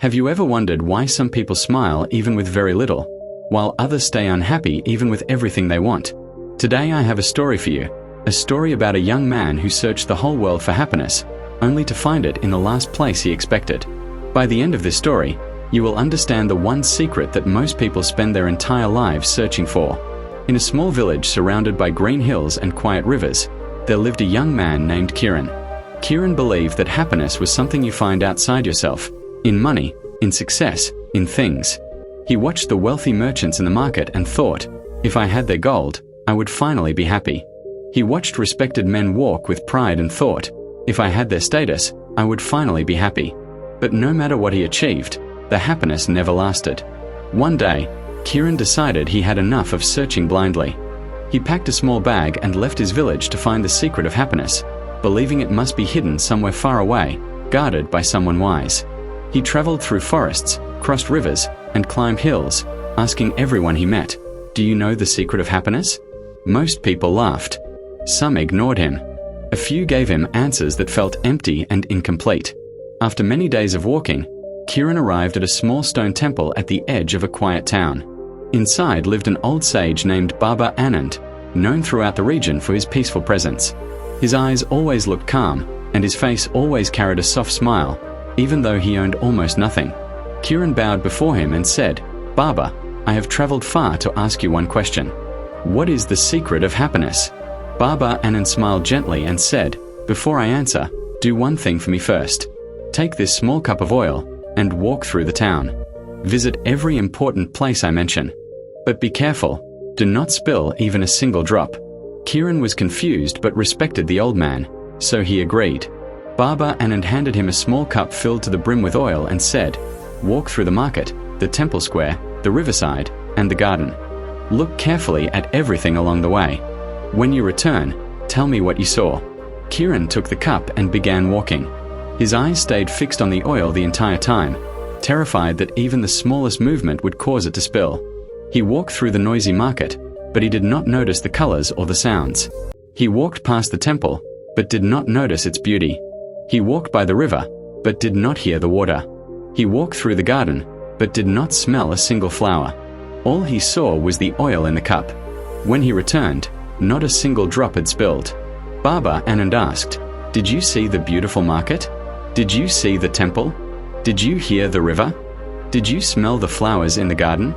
Have you ever wondered why some people smile even with very little, while others stay unhappy even with everything they want? Today I have a story for you, a story about a young man who searched the whole world for happiness, only to find it in the last place he expected. By the end of this story, you will understand the one secret that most people spend their entire lives searching for. In a small village surrounded by green hills and quiet rivers, there lived a young man named Kieran. Kieran believed that happiness was something you find outside yourself, in money, in success, in things. He watched the wealthy merchants in the market and thought, if I had their gold, I would finally be happy. He watched respected men walk with pride and thought, if I had their status, I would finally be happy. But no matter what he achieved, the happiness never lasted. One day, Kieran decided he had enough of searching blindly. He packed a small bag and left his village to find the secret of happiness, believing it must be hidden somewhere far away, guarded by someone wise. He traveled through forests, crossed rivers, and climbed hills, asking everyone he met, "Do you know the secret of happiness?" Most people laughed. Some ignored him. A few gave him answers that felt empty and incomplete. After many days of walking, Kieran arrived at a small stone temple at the edge of a quiet town. Inside lived an old sage named Baba Anand, known throughout the region for his peaceful presence. His eyes always looked calm, and his face always carried a soft smile, even though he owned almost nothing. Kieran bowed before him and said, "Baba, I have traveled far to ask you one question. What is the secret of happiness?" Baba Anand smiled gently and said, "Before I answer, do one thing for me first. Take this small cup of oil and walk through the town. Visit every important place I mention. But be careful, do not spill even a single drop." Kieran was confused but respected the old man, so he agreed. Baba Anand handed him a small cup filled to the brim with oil and said, "Walk through the market, the temple square, the riverside, and the garden. Look carefully at everything along the way. When you return, tell me what you saw." Kieran took the cup and began walking. His eyes stayed fixed on the oil the entire time, terrified that even the smallest movement would cause it to spill. He walked through the noisy market, but he did not notice the colors or the sounds. He walked past the temple, but did not notice its beauty. He walked by the river, but did not hear the water. He walked through the garden, but did not smell a single flower. All he saw was the oil in the cup. When he returned, not a single drop had spilled. Baba Anand asked, "Did you see the beautiful market? Did you see the temple? Did you hear the river? Did you smell the flowers in the garden?"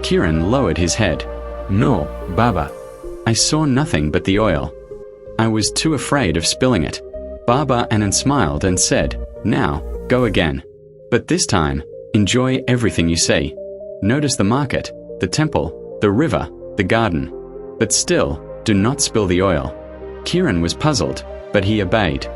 Kieran lowered his head. "No, Baba. I saw nothing but the oil. I was too afraid of spilling it." Baba Anand smiled and said, "Now, go again. But this time, enjoy everything you see. Notice the market, the temple, the river, the garden. But still, do not spill the oil." Kieran was puzzled, but he obeyed.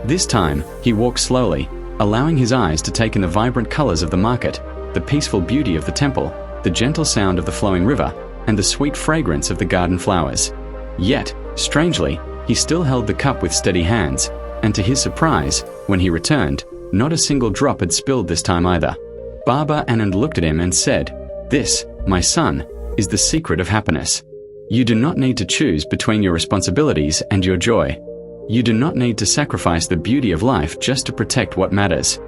This time, he walked slowly, allowing his eyes to take in the vibrant colors of the market, the peaceful beauty of the temple, the gentle sound of the flowing river, and the sweet fragrance of the garden flowers. Yet, strangely, he still held the cup with steady hands, and to his surprise, when he returned, not a single drop had spilled this time either. Baba Anand looked at him and said, "This, my son, is the secret of happiness. You do not need to choose between your responsibilities and your joy. You do not need to sacrifice the beauty of life just to protect what matters.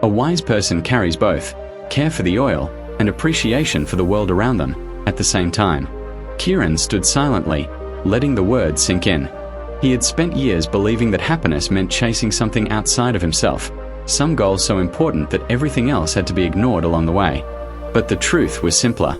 A wise person carries both, care for the oil and appreciation for the world around them, at the same time." Kieran stood silently, letting the words sink in. He had spent years believing that happiness meant chasing something outside of himself, some goal so important that everything else had to be ignored along the way. But the truth was simpler.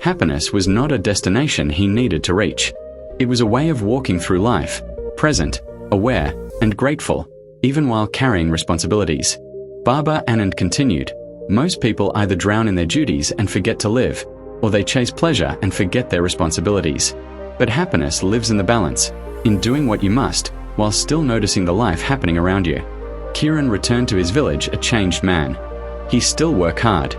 Happiness was not a destination he needed to reach. It was a way of walking through life, present, aware, and grateful, even while carrying responsibilities. Baba Anand continued, "Most people either drown in their duties and forget to live, or they chase pleasure and forget their responsibilities. But happiness lives in the balance, in doing what you must, while still noticing the life happening around you." Kieran returned to his village a changed man. He still worked hard.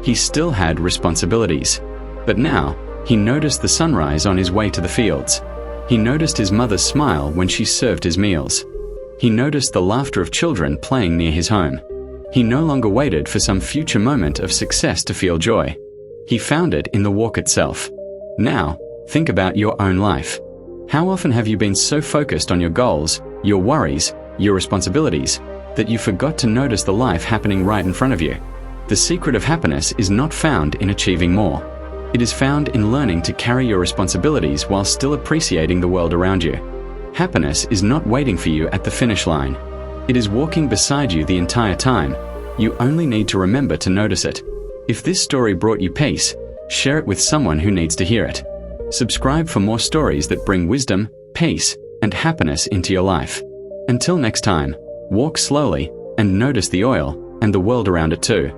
He still had responsibilities. But now, he noticed the sunrise on his way to the fields. He noticed his mother's smile when she served his meals. He noticed the laughter of children playing near his home. He no longer waited for some future moment of success to feel joy. He found it in the walk itself. Now, think about your own life. How often have you been so focused on your goals, your worries, your responsibilities, that you forgot to notice the life happening right in front of you? The secret of happiness is not found in achieving more. It is found in learning to carry your responsibilities while still appreciating the world around you. Happiness is not waiting for you at the finish line. It is walking beside you the entire time. You only need to remember to notice it. If this story brought you peace, share it with someone who needs to hear it. Subscribe for more stories that bring wisdom, peace, and happiness into your life. Until next time, walk slowly and notice the oil and the world around it too.